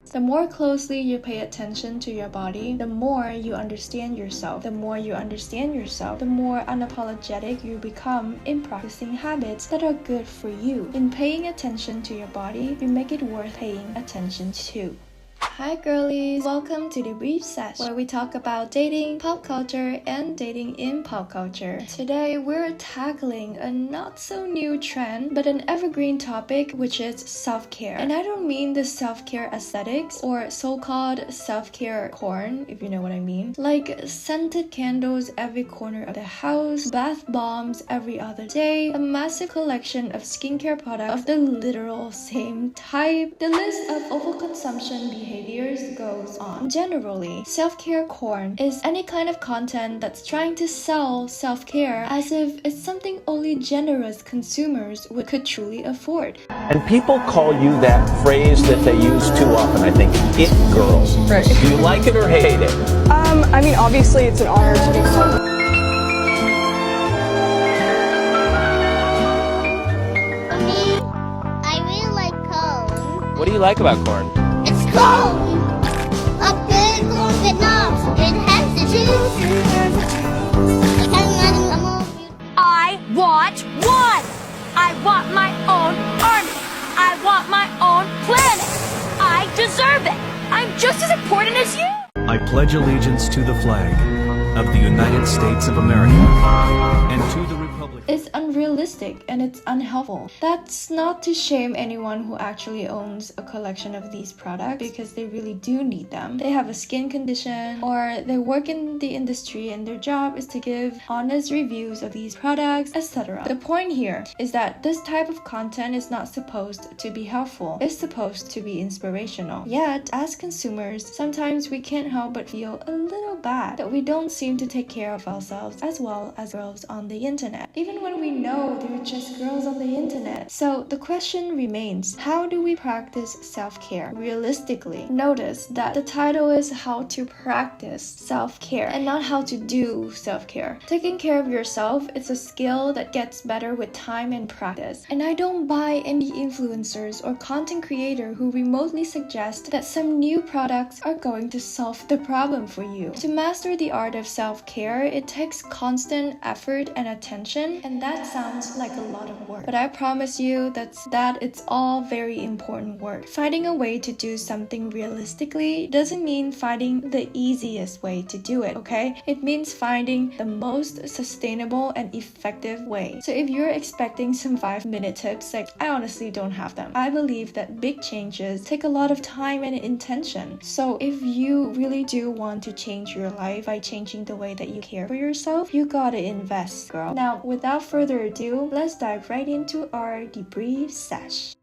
The more closely you pay attention to your body, the more you understand yourself. The more you understand yourself, the more unapologetic you become in practicing habits that are good for you. In paying attention to your body, you make it worth paying attention to. Hi girlies! Welcome to Debrief Sesh, where we talk about dating, pop culture, and dating in pop culture. Today, we're tackling a not-so-new trend, but an evergreen topic, which is self-care. And I don't mean the self-care aesthetics or so-called self-care corn, if you know what I mean. Like scented candles every corner of the house, bath bombs every other day, a massive collection of skincare products of the literal same type. The list of overconsumption behaviors goes on. Generally, self-care corn is any kind of content that's trying to sell self-care as if it's something only generous consumers could truly afford. And people call you that phrase that they use too often, I think, it girl. Right. Do you like it or hate it? I mean, obviously it's an honor to be called. For me, I really like corn. What do you like about corn? It's corn! A big corn with knobs. It has the juice. I want one! I want my own army! I want my own planet! I deserve it! I'm just as important as you! I pledge allegiance to the flag of the United States of America and to the republic. It's unrealistic and it's unhelpful. That's not to shame anyone who actually owns a collection of these products because they really do need them. They have a skin condition or they work in the industry and their job is to give honest reviews of these products, etc. The point here is that this type of content is not supposed to be helpful. It's supposed to be inspirational. Yet, as consumers, sometimes we can't help but feel a little bad that we don't seem to take care of ourselves as well as girls on the internet. Even when we know they're just girls on the internet. So the question remains, how do we practice self-care realistically? Notice that the title is how to practice self-care and not how to do self-care. Taking care of yourself is a skill that gets better with time and practice. And I don't buy any influencers or content creator who remotely suggest that some new products are going to solve the problem for you. To master the art of self-care, it takes constant effort and attention, and that sounds like a lot of work. But I promise you that it's all very important work. Finding a way to do something realistically doesn't mean finding the easiest way to do it, okay? It means finding the most sustainable and effective way. So if you're expecting some 5-minute tips, like I honestly don't have them. I believe that big changes take a lot of time and intention. So if you really do want to change your life by changing the way that you care for yourself, you gotta invest, girl. Now, without further ado, let's dive right into our debrief sesh.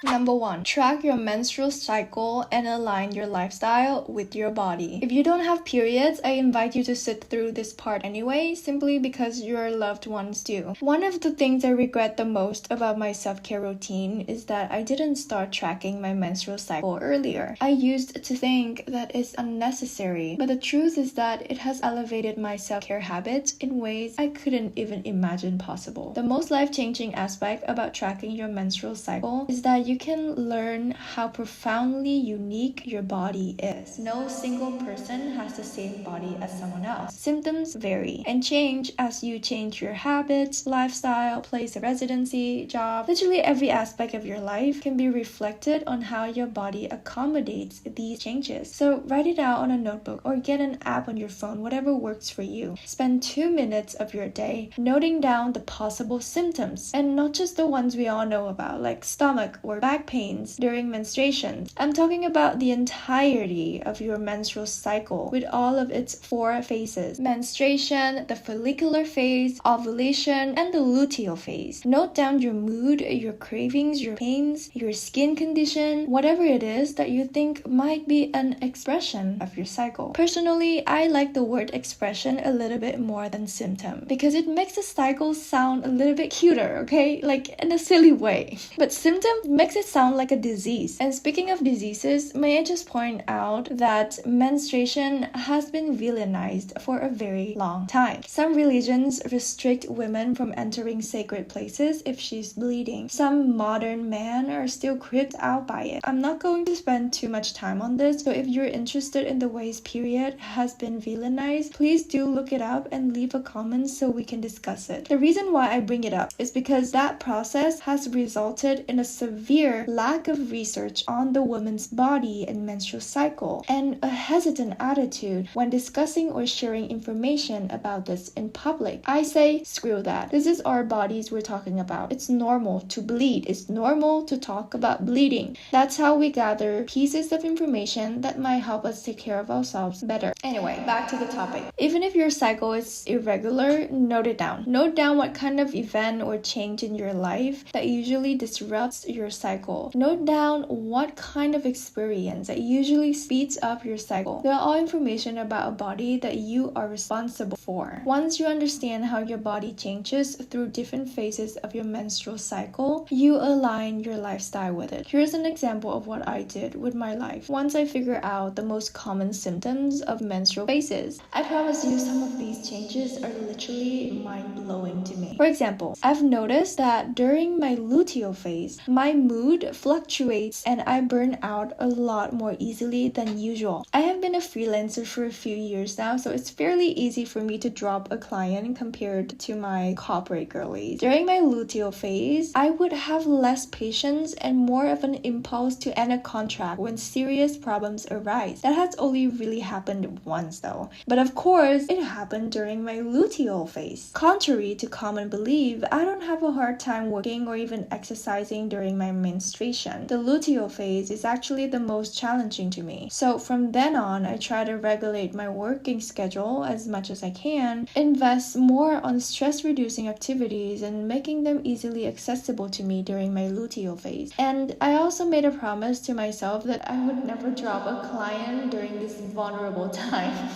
Number 1. Track your menstrual cycle and align your lifestyle with your body. If you don't have periods, I invite you to sit through this part anyway, simply because your loved ones do. One of the things I regret the most about my self-care routine is that I didn't start tracking my menstrual cycle earlier. I used to think that it's unnecessary, but the truth is that it has elevated my self-care habits in ways I couldn't even imagine possible. The most life-changing aspect about tracking your menstrual cycle is that you can learn how profoundly unique your body is. No single person has the same body as someone else. Symptoms vary and change as you change your habits, lifestyle, place of residency, job. Literally every aspect of your life can be reflected on how your body accommodates these changes. So write it out on a notebook or get an app on your phone, whatever works for you. Spend 2 minutes of your day noting down the possible symptoms, and not just the ones we all know about, like stomach or back pains during menstruation. I'm talking about the entirety of your menstrual cycle with all of its 4 phases: menstruation, the follicular phase, ovulation, and the luteal phase. Note down your mood, your cravings, your pains, your skin condition, whatever it is that you think might be an expression of your cycle. Personally, I like the word expression a little bit more than symptom because it makes the cycle sound a little bit cuter, okay? Like in a silly way. But symptom makes makes it sound like a disease. And speaking of diseases, may I just point out that menstruation has been villainized for a very long time. Some religions restrict women from entering sacred places if she's bleeding. Some modern men are still creeped out by it. I'm not going to spend too much time on this, so if you're interested in the ways period has been villainized, please do look it up and leave a comment so we can discuss it. The reason why I bring it up is because that process has resulted in a severe lack of research on the woman's body and menstrual cycle, and a hesitant attitude when discussing or sharing information about this in public. I say, screw that. This is our bodies we're talking about. It's normal to bleed. It's normal to talk about bleeding. That's how we gather pieces of information that might help us take care of ourselves better. Anyway, back to the topic. Even if your cycle is irregular, note it down. Note down what kind of event or change in your life that usually disrupts your cycle. Note down what kind of experience that usually speeds up your cycle. They're all information about a body that you are responsible for. Once you understand how your body changes through different phases of your menstrual cycle, you align your lifestyle with it. Here's an example of what I did with my life. Once I figured out the most common symptoms of menstrual phases, I promise you some of these changes are literally mind-blowing to me. For example, I've noticed that during my luteal phase, my mood fluctuates and I burn out a lot more easily than usual. I have been a freelancer for a few years now, so it's fairly easy for me to drop a client compared to my corporate girlies. During my luteal phase, I would have less patience and more of an impulse to end a contract when serious problems arise. That has only really happened once though. But of course, it happened during my luteal phase. Contrary to common belief, I don't have a hard time working or even exercising during my menstruation. The luteal phase is actually the most challenging to me. So from then on, I try to regulate my working schedule as much as I can, invest more on stress-reducing activities and making them easily accessible to me during my luteal phase. And I also made a promise to myself that I would never drop a client during this vulnerable time.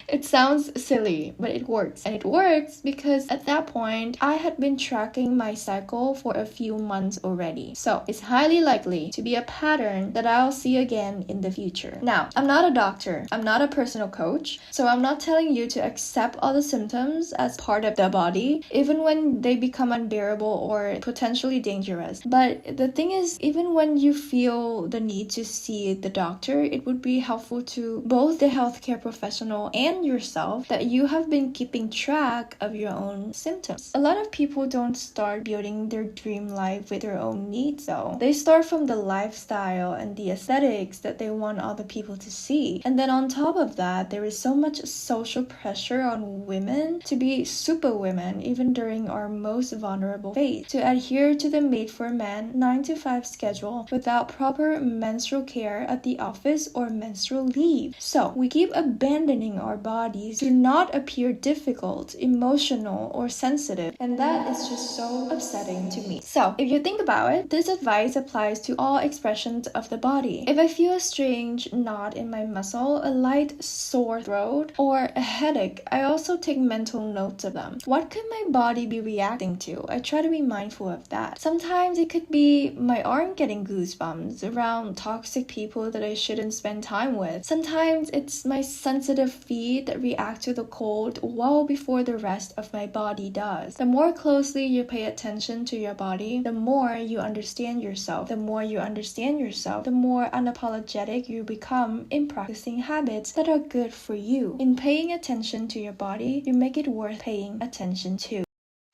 It sounds silly, but it works. And it works because at that point, I had been tracking my cycle for a few months already. So it's highly likely to be a pattern that I'll see again in the future. Now, I'm not a doctor. I'm not a personal coach. So I'm not telling you to accept all the symptoms as part of the body, even when they become unbearable or potentially dangerous. But the thing is, even when you feel the need to see the doctor, it would be helpful to both the healthcare professional and yourself that you have been keeping track of your own symptoms. A lot of people don't start building their dream life with their own needs though. They start from the lifestyle and the aesthetics that they want other people to see. And then on top of that, there is so much social pressure on women to be super women even during our most vulnerable phase, to adhere to the made-for-man 9-to-5 schedule without proper menstrual care at the office or menstrual leave. So we keep abandoning our bodies to not appear difficult, emotional, or sensitive, and that is just so upsetting to me. So if you think about it, this advice applies to all expressions of the body. If I feel a strange knot in my muscle, a light sore throat, or a headache, I also take mental notes of them. What could my body be reacting to? I try to be mindful of that. Sometimes it could be my arm getting goosebumps around toxic people that I shouldn't spend time with. Sometimes it's my sensitive feet that react to the cold well before the rest of my body does. The more closely you pay attention to your body, the more you understand yourself. The more you understand yourself, the more unapologetic you become in practicing habits that are good for you. In paying attention to your body, you make it worth paying attention to.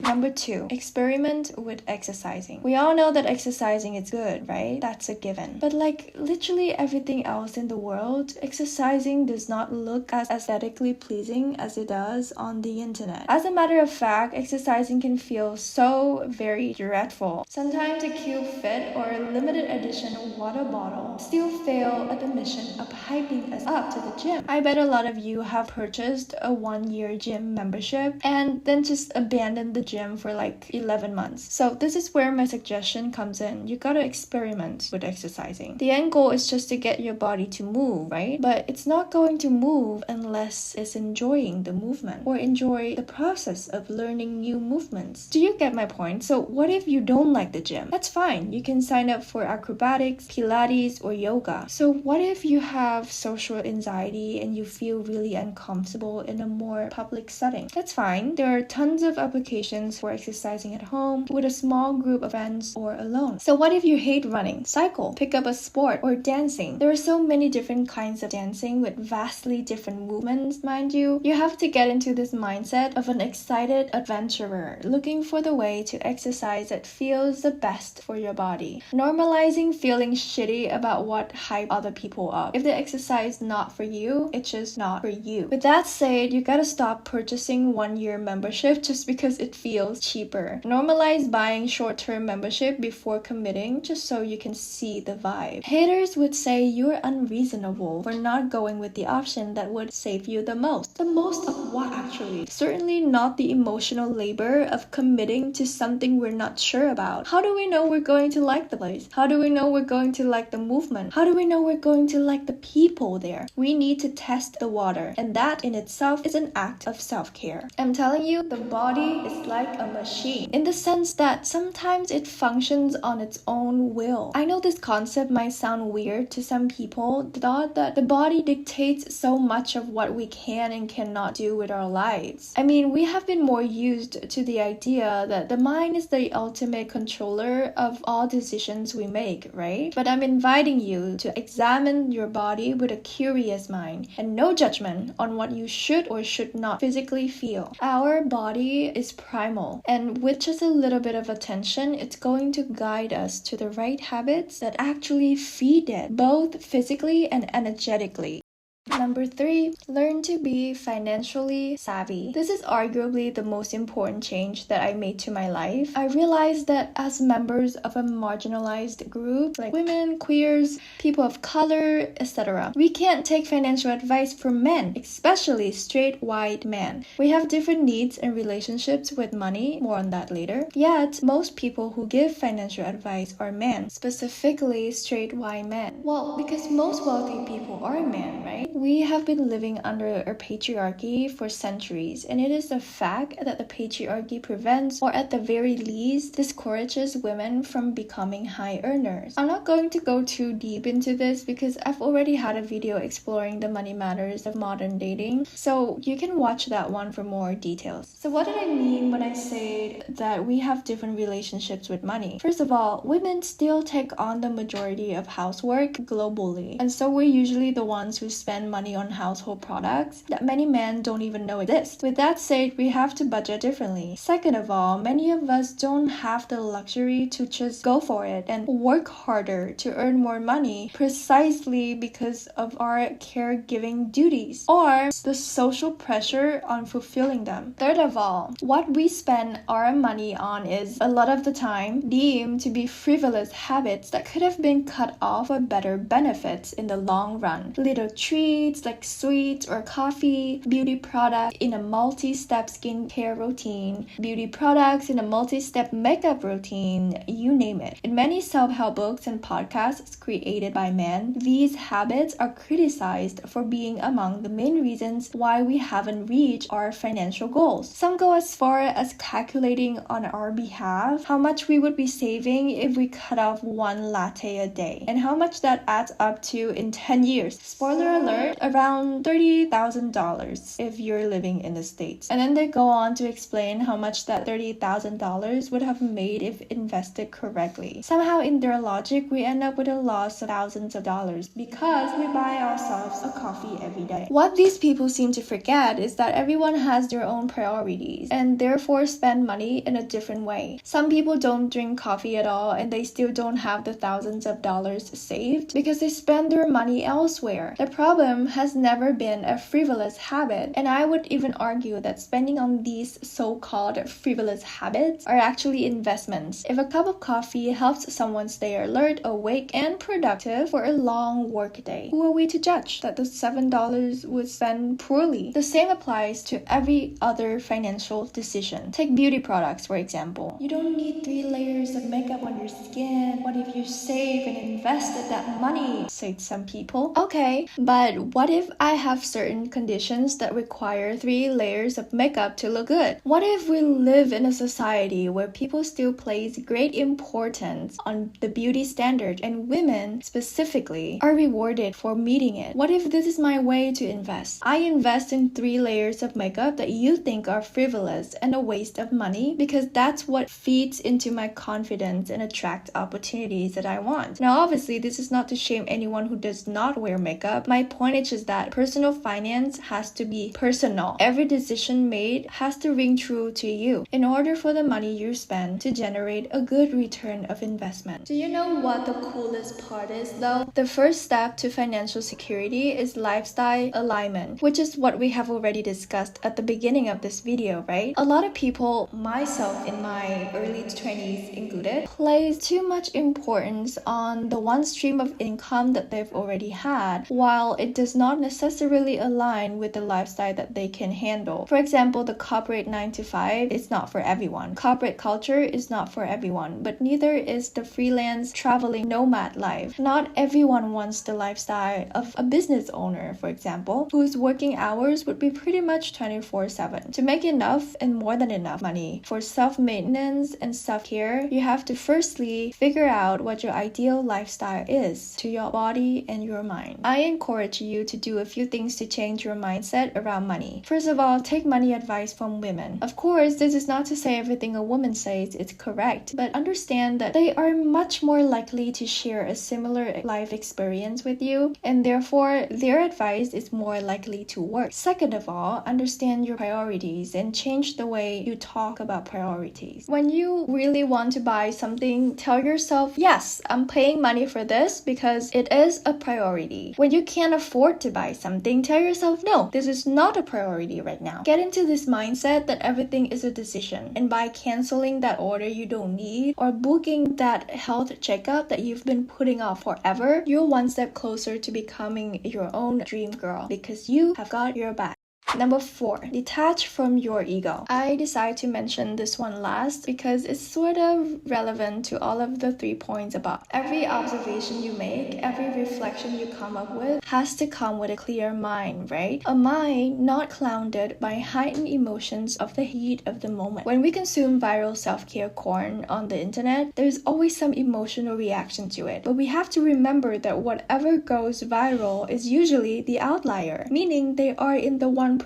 Number 2, experiment with exercising. We all know that exercising is good, right? That's a given. But like literally everything else in the world, exercising does not look as aesthetically pleasing as it does on the internet. As a matter of fact, exercising can feel so very dreadful. Sometimes a cute fit or a limited edition water bottle still fail at the mission of hyping us up to the gym. I bet a lot of you have purchased a 1-year gym membership and then just abandoned the gym gym for like 11 months. So this is where my suggestion comes in. You gotta experiment with exercising. The end goal is just to get your body to move, right? But it's not going to move unless it's enjoying the movement or enjoy the process of learning new movements. Do you get my point? So what if you don't like the gym? That's fine. You can sign up for acrobatics, Pilates, or yoga. So what if you have social anxiety and you feel really uncomfortable in a more public setting? That's fine. There are tons of applications for exercising at home with a small group of friends or alone. So what if you hate running? Cycle, pick up a sport, or dancing. There are so many different kinds of dancing with vastly different movements, mind you. You have to get into this mindset of an excited adventurer looking for the way to exercise that feels the best for your body. Normalizing feeling shitty about what hype other people up. If the exercise not for you, it's just not for you. With that said, you gotta stop purchasing 1-year membership just because it feels cheaper. Normalize buying short-term membership before committing just so you can see the vibe. Haters would say you're unreasonable for not going with the option that would save you the most. The most of what actually? Certainly not the emotional labor of committing to something we're not sure about. How do we know we're going to like the place? How do we know we're going to like the movement? How do we know we're going to like the people there? We need to test the water, and that in itself is an act of self-care. I'm telling you, the body is like a machine in the sense that sometimes it functions on its own will. I know this concept might sound weird to some people. The thought that the body dictates so much of what we can and cannot do with our lives. I mean, we have been more used to the idea that the mind is the ultimate controller of all decisions we make, right? But I'm inviting you to examine your body with a curious mind and no judgment on what you should or should not physically feel. Our body is primal, and with just a little bit of attention, it's going to guide us to the right habits that actually feed it, both physically and energetically. Number 3, learn to be financially savvy. This is arguably the most important change that I made to my life. I realized that as members of a marginalized group, like women, queers, people of color, etc., we can't take financial advice from men, especially straight white men. We have different needs and relationships with money, more on that later. Yet, most people who give financial advice are men, specifically straight white men. Well, because most wealthy people are men, right? We have been living under a patriarchy for centuries, and it is a fact that the patriarchy prevents, or at the very least, discourages women from becoming high earners. I'm not going to go too deep into this because I've already had a video exploring the money matters of modern dating, so you can watch that one for more details. So what did I mean when I say that we have different relationships with money? First of all, women still take on the majority of housework globally, and so we're usually the ones who spend money on household products that many men don't even know exist. With that said, we have to budget differently. Second of all, many of us don't have the luxury to just go for it and work harder to earn more money precisely because of our caregiving duties or the social pressure on fulfilling them. Third of all, what we spend our money on is a lot of the time deemed to be frivolous habits that could have been cut off for better benefits in the long run. Little treats like sweets or coffee, beauty products in a multi-step skincare routine, beauty products in a multi-step makeup routine, you name it. In many self-help books and podcasts created by men, these habits are criticized for being among the main reasons why we haven't reached our financial goals. Some go as far as calculating on our behalf how much we would be saving if we cut off one latte a day, and how much that adds up to in 10 years. Spoiler alert, around $30,000 if you're living in the States. And then they go on to explain how much that $30,000 would have made if invested correctly. Somehow in their logic, we end up with a loss of thousands of dollars because we buy ourselves a coffee every day. What these people seem to forget is that everyone has their own priorities and therefore spend money in a different way. Some people don't drink coffee at all and they still don't have the thousands of dollars saved because they spend their money elsewhere. The problem consumerism has never been a frivolous habit, and I would even argue that spending on these so-called frivolous habits are actually investments. If a cup of coffee helps someone stay alert, awake, and productive for a long workday, who are we to judge that the $7 was spent poorly? The same applies to every other financial decision. Take beauty products, for example. You don't need 3 layers of makeup on your skin. What if you save and invested that money? Say some people. Okay, but what if I have certain conditions that require 3 layers of makeup to look good? What if we live in a society where people still place great importance on the beauty standard and women specifically are rewarded for meeting it? What if this is my way to invest? I invest in 3 layers of makeup that you think are frivolous and a waste of money because that's what feeds into my confidence and attract opportunities that I want. Now obviously this is not to shame anyone who does not wear makeup. My point is just that personal finance has to be personal. Every decision made has to ring true to you in order for the money you spend to generate a good return of investment. Do you know what the coolest part is though? The first step to financial security is lifestyle alignment, which is what we have already discussed at the beginning of this video, right? A lot of people, myself in my early 20s included, place too much importance on the one stream of income that they've already had, while it does not necessarily align with the lifestyle that they can handle. For example, the corporate 9 to 5 is not for everyone. Corporate culture is not for everyone, but neither is the freelance traveling nomad life. Not everyone wants the lifestyle of a business owner, for example, whose working hours would be pretty much 24/7. To make enough and more than enough money for self-maintenance and self-care, you have to firstly figure out what your ideal lifestyle is to your body and your mind. I encourage you to do a few things to change your mindset around money. First of all, take money advice from women. Of course, this is not to say everything a woman says is correct, but understand that they are much more likely to share a similar life experience with you, and therefore their advice is more likely to work. Second of all, understand your priorities and change the way you talk about priorities. When you really want to buy something, tell yourself, yes, I'm paying money for this because it is a priority. When you can't afford to buy something, tell yourself, no, this is not a priority right now. Get into this mindset that everything is a decision, and by canceling that order you don't need or booking that health checkup that you've been putting off forever, you're one step closer to becoming your own dream girl because you have got your back. Number 4, detach from your ego. I decided to mention this one last because it's sort of relevant to all of the 3 points above. Every observation you make, every reflection you come up with has to come with a clear mind, right? A mind not clouded by heightened emotions of the heat of the moment. When we consume viral self-care corn on the internet, there's always some emotional reaction to it. But we have to remember that whatever goes viral is usually the outlier, meaning they are in the 1%.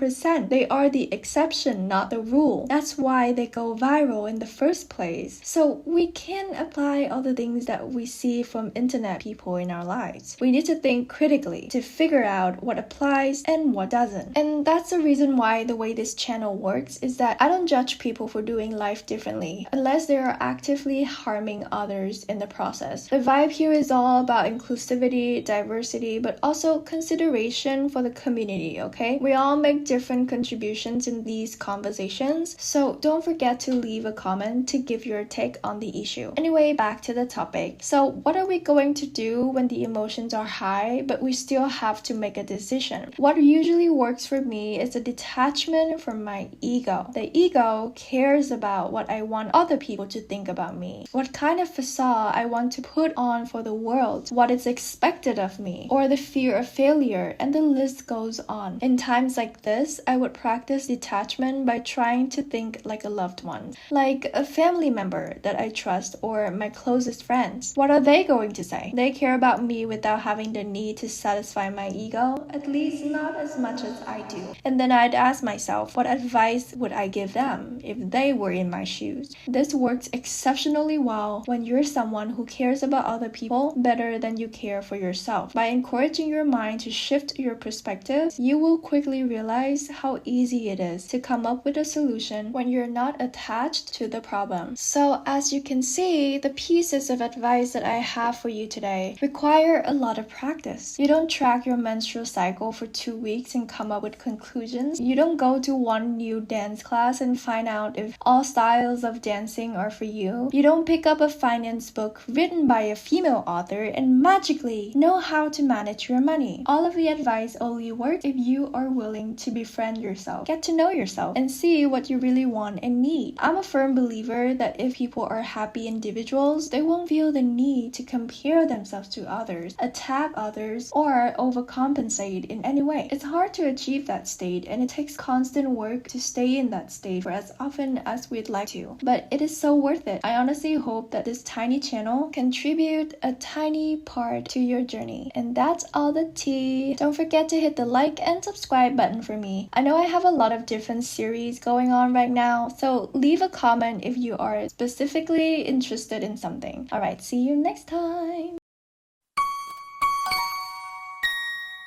They are the exception, not the rule. That's why they go viral in the first place. So we can apply all the things that we see from internet people in our lives. We need to think critically to figure out what applies and what doesn't. And that's the reason why the way this channel works is that I don't judge people for doing life differently unless they are actively harming others in the process. The vibe here is all about inclusivity, diversity, but also consideration for the community, okay? We all make different contributions in these conversations, so don't forget to leave a comment to give your take on the issue. Anyway, back to the topic. So what are we going to do when the emotions are high but we still have to make a decision? What usually works for me is a detachment from my ego. The ego cares about what I want other people to think about me, what kind of facade I want to put on for the world, what is expected of me, or the fear of failure, and the list goes on. In times like this, I would practice detachment by trying to think like a loved one, like a family member that I trust or my closest friends. What are they going to say? They care about me without having the need to satisfy my ego, at least not as much as I do. And then I'd ask myself, what advice would I give them if they were in my shoes? This works exceptionally well when you're someone who cares about other people better than you care for yourself. By encouraging your mind to shift your perspective, you will quickly realize realize how easy it is to come up with a solution when you're not attached to the problem. So as you can see, the pieces of advice that I have for you today require a lot of practice. You don't track your menstrual cycle for 2 weeks and come up with conclusions. You don't go to one new dance class and find out if all styles of dancing are for you. You don't pick up a finance book written by a female author and magically know how to manage your money. All of the advice only works if you are willing to befriend yourself, get to know yourself, and see what you really want and need. I'm a firm believer that if people are happy individuals, they won't feel the need to compare themselves to others, attack others, or overcompensate in any way. It's hard to achieve that state, and it takes constant work to stay in that state for as often as we'd like to. But it is so worth it. I honestly hope that this tiny channel contribute a tiny part to your journey. And that's all the tea. Don't forget to hit the like and subscribe button for me. I know I have a lot of different series going on right now, so leave a comment if you are specifically interested in something. Alright, see you next time.